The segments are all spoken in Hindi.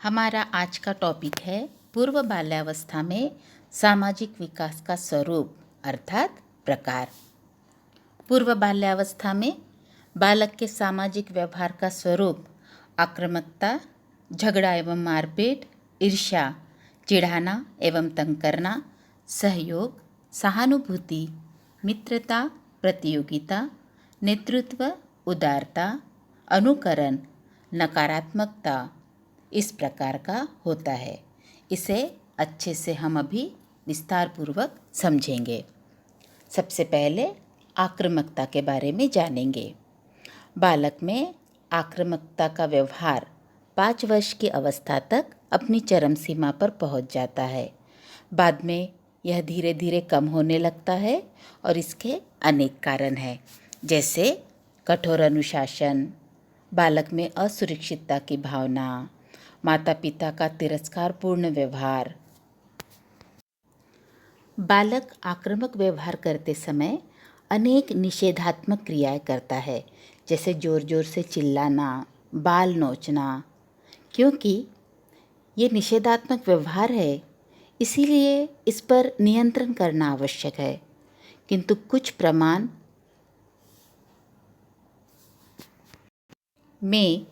हमारा आज का टॉपिक है पूर्व बाल्यावस्था में सामाजिक विकास का स्वरूप अर्थात प्रकार। पूर्व बाल्यावस्था में बालक के सामाजिक व्यवहार का स्वरूप आक्रामकता, झगड़ा एवं मारपीट, ईर्ष्या, चिढ़ाना एवं तंग करना, सहयोग, सहानुभूति, मित्रता, प्रतियोगिता, नेतृत्व, उदारता, अनुकरण, नकारात्मकता इस प्रकार का होता है। इसे अच्छे से हम अभी विस्तारपूर्वक समझेंगे। सबसे पहले आक्रामकता के बारे में जानेंगे। बालक में आक्रामकता का व्यवहार 5 वर्ष की अवस्था तक अपनी चरम सीमा पर पहुंच जाता है। बाद में यह धीरे धीरे कम होने लगता है और इसके अनेक कारण हैं, जैसे कठोर अनुशासन, बालक में असुरक्षितता की भावना, माता पिता का तिरस्कारपूर्ण व्यवहार। बालक आक्रामक व्यवहार करते समय अनेक निषेधात्मक क्रियाएं करता है, जैसे जोर जोर से चिल्लाना, बाल नोचना। क्योंकि ये निषेधात्मक व्यवहार है, इसीलिए इस पर नियंत्रण करना आवश्यक है। किंतु कुछ प्रमाण में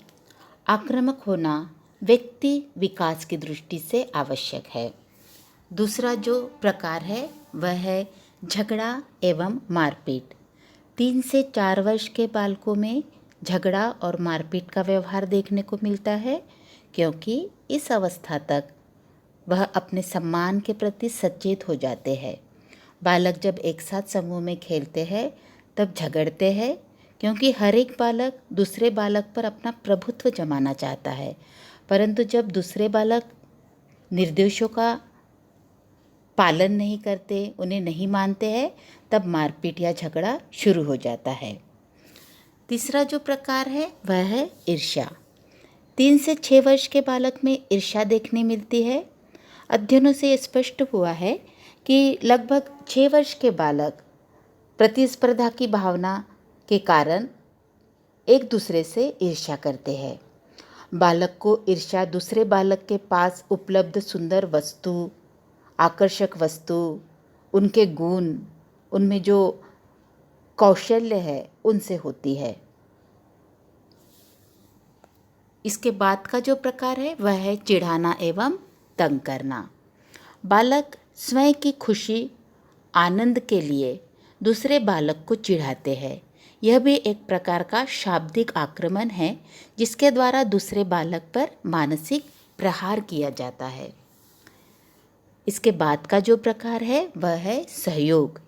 आक्रामक होना व्यक्ति विकास की दृष्टि से आवश्यक है। दूसरा जो प्रकार है वह है झगड़ा एवं मारपीट। 3 से 4 वर्ष के बालकों में झगड़ा और मारपीट का व्यवहार देखने को मिलता है, क्योंकि इस अवस्था तक वह अपने सम्मान के प्रति सचेत हो जाते हैं। बालक जब एक साथ समूह में खेलते हैं तब झगड़ते हैं, क्योंकि हर एक बालक दूसरे बालक पर अपना प्रभुत्व जमाना चाहता है। परंतु जब दूसरे बालक निर्देशों का पालन नहीं करते, उन्हें नहीं मानते हैं, तब मारपीट या झगड़ा शुरू हो जाता है। तीसरा जो प्रकार है वह है ईर्ष्या। 3 से 6 वर्ष के बालक में ईर्ष्या देखने मिलती है। अध्ययनों से स्पष्ट हुआ है कि लगभग 6 वर्ष के बालक प्रतिस्पर्धा की भावना के कारण एक दूसरे से ईर्ष्या करते हैं। बालक को ईर्ष्या दूसरे बालक के पास उपलब्ध सुंदर वस्तु, आकर्षक वस्तु, उनके गुण, उनमें जो कौशल्य है उनसे होती है। इसके बाद का जो प्रकार है वह है चिढ़ाना एवं तंग करना। बालक स्वयं की खुशी, आनंद के लिए दूसरे बालक को चिढ़ाते हैं। यह भी एक प्रकार का शाब्दिक आक्रमण है, जिसके द्वारा दूसरे बालक पर मानसिक प्रहार किया जाता है। इसके बाद का जो प्रकार है वह है सहयोग।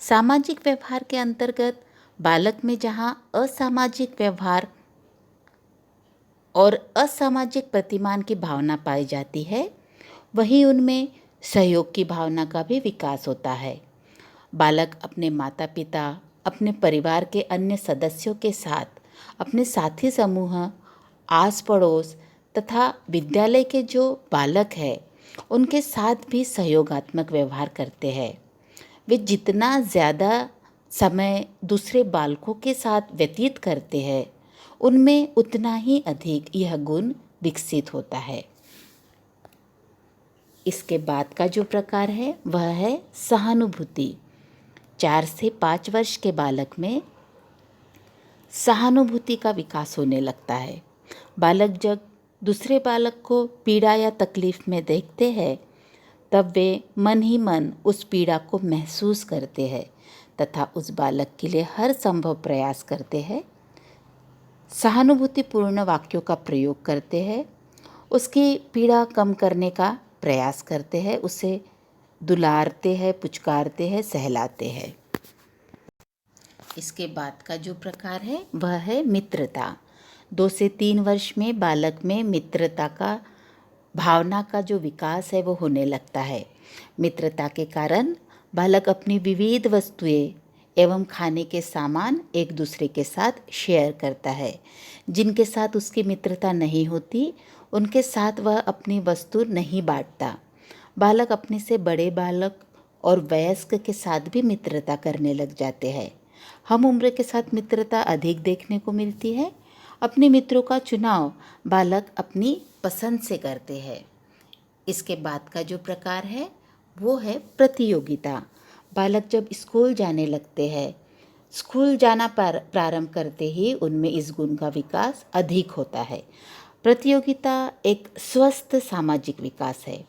सामाजिक व्यवहार के अंतर्गत बालक में जहाँ असामाजिक व्यवहार और असामाजिक प्रतिमान की भावना पाई जाती है, वहीं उनमें सहयोग की भावना का भी विकास होता है। बालक अपने माता पिता, अपने परिवार के अन्य सदस्यों के साथ, अपने साथी समूह, आस पड़ोस तथा विद्यालय के जो बालक हैं उनके साथ भी सहयोगात्मक व्यवहार करते हैं। वे जितना ज़्यादा समय दूसरे बालकों के साथ व्यतीत करते हैं, उनमें उतना ही अधिक यह गुण विकसित होता है। इसके बाद का जो प्रकार है वह है सहानुभूति। 4 से 5 वर्ष के बालक में सहानुभूति का विकास होने लगता है। बालक जब दूसरे बालक को पीड़ा या तकलीफ में देखते हैं, तब वे मन ही मन उस पीड़ा को महसूस करते हैं तथा उस बालक के लिए हर संभव प्रयास करते हैं। सहानुभूतिपूर्ण वाक्यों का प्रयोग करते हैं, उसकी पीड़ा कम करने का प्रयास करते हैं, उसे दुलारते हैं, पुचकारते हैं, सहलाते हैं। इसके बाद का जो प्रकार है वह है मित्रता। 2 से 3 वर्ष में बालक में मित्रता का भावना का जो विकास है वो होने लगता है। मित्रता के कारण बालक अपनी विविध वस्तुएं एवं खाने के सामान एक दूसरे के साथ शेयर करता है। जिनके साथ उसकी मित्रता नहीं होती, उनके साथ वह अपनी वस्तु नहीं बांटता। बालक अपने से बड़े बालक और वयस्क के साथ भी मित्रता करने लग जाते हैं। हम उम्र के साथ मित्रता अधिक देखने को मिलती है। अपने मित्रों का चुनाव बालक अपनी पसंद से करते हैं। इसके बाद का जो प्रकार है वो है प्रतियोगिता। बालक जब स्कूल जाने लगते हैं, स्कूल जाना प्रारंभ करते ही उनमें इस गुण का विकास अधिक होता है। प्रतियोगिता एक स्वस्थ सामाजिक विकास है।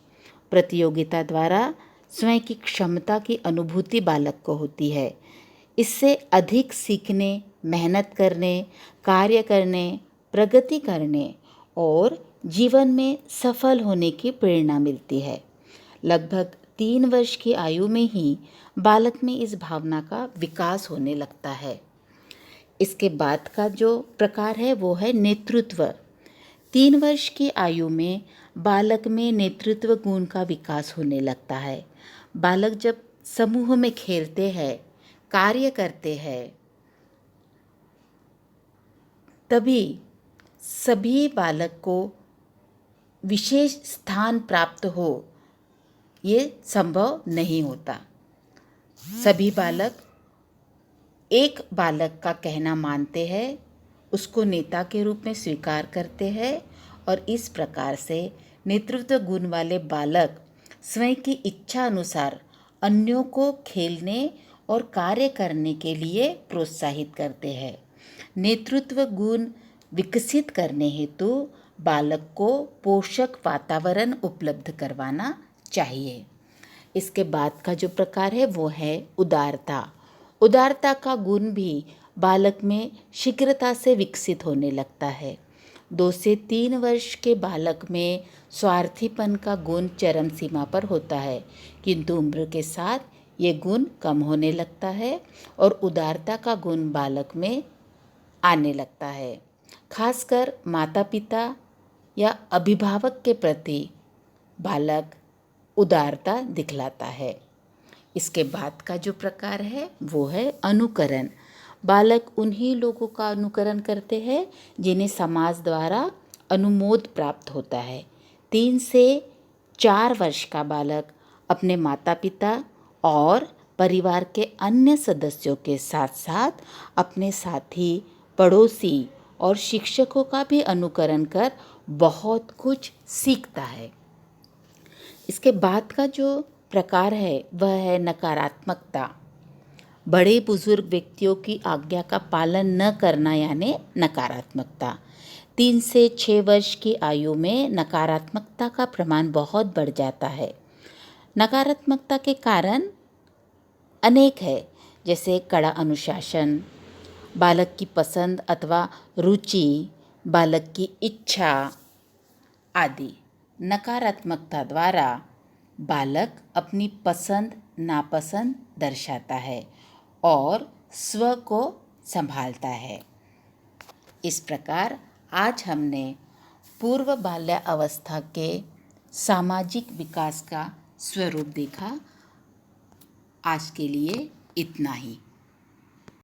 प्रतियोगिता द्वारा स्वयं की क्षमता की अनुभूति बालक को होती है। इससे अधिक सीखने, मेहनत करने, कार्य करने, प्रगति करने और जीवन में सफल होने की प्रेरणा मिलती है। लगभग 3 वर्ष की आयु में ही बालक में इस भावना का विकास होने लगता है। इसके बाद का जो प्रकार है वो है नेतृत्व। 3 वर्ष की आयु में बालक में नेतृत्व गुण का विकास होने लगता है। बालक जब समूह में खेलते हैं, कार्य करते हैं, तभी सभी बालक को विशेष स्थान प्राप्त हो ये संभव नहीं होता। सभी बालक एक बालक का कहना मानते हैं, उसको नेता के रूप में स्वीकार करते हैं और इस प्रकार से नेतृत्व गुण वाले बालक स्वयं की इच्छा अनुसार अन्यों को खेलने और कार्य करने के लिए प्रोत्साहित करते हैं। नेतृत्व गुण विकसित करने हेतु बालक को पोषक वातावरण उपलब्ध करवाना चाहिए। इसके बाद का जो प्रकार है वो है उदारता। उदारता का गुण भी बालक में शीघ्रता से विकसित होने लगता है। 2 से 3 वर्ष के बालक में स्वार्थीपन का गुण चरम सीमा पर होता है, किंतु उम्र के साथ ये गुण कम होने लगता है और उदारता का गुण बालक में आने लगता है। खासकर माता पिता या अभिभावक के प्रति बालक उदारता दिखलाता है। इसके बाद का जो प्रकार है वो है अनुकरण। बालक उन्हीं लोगों का अनुकरण करते हैं जिन्हें समाज द्वारा अनुमोद प्राप्त होता है। 3 से 4 वर्ष का बालक अपने माता पिता और परिवार के अन्य सदस्यों के साथ साथ अपने साथी, पड़ोसी और शिक्षकों का भी अनुकरण कर बहुत कुछ सीखता है। इसके बाद का जो प्रकार है वह है नकारात्मकता। बड़े बुजुर्ग व्यक्तियों की आज्ञा का पालन न करना यानी नकारात्मकता। 3 से 6 वर्ष की आयु में नकारात्मकता का प्रमाण बहुत बढ़ जाता है। नकारात्मकता के कारण अनेक है, जैसे कड़ा अनुशासन, बालक की पसंद अथवा रुचि, बालक की इच्छा आदि। नकारात्मकता द्वारा बालक अपनी पसंद नापसंद दर्शाता है और स्व को संभालता है। इस प्रकार आज हमने पूर्व बाल्यावस्था के सामाजिक विकास का स्वरूप देखा। आज के लिए इतना ही।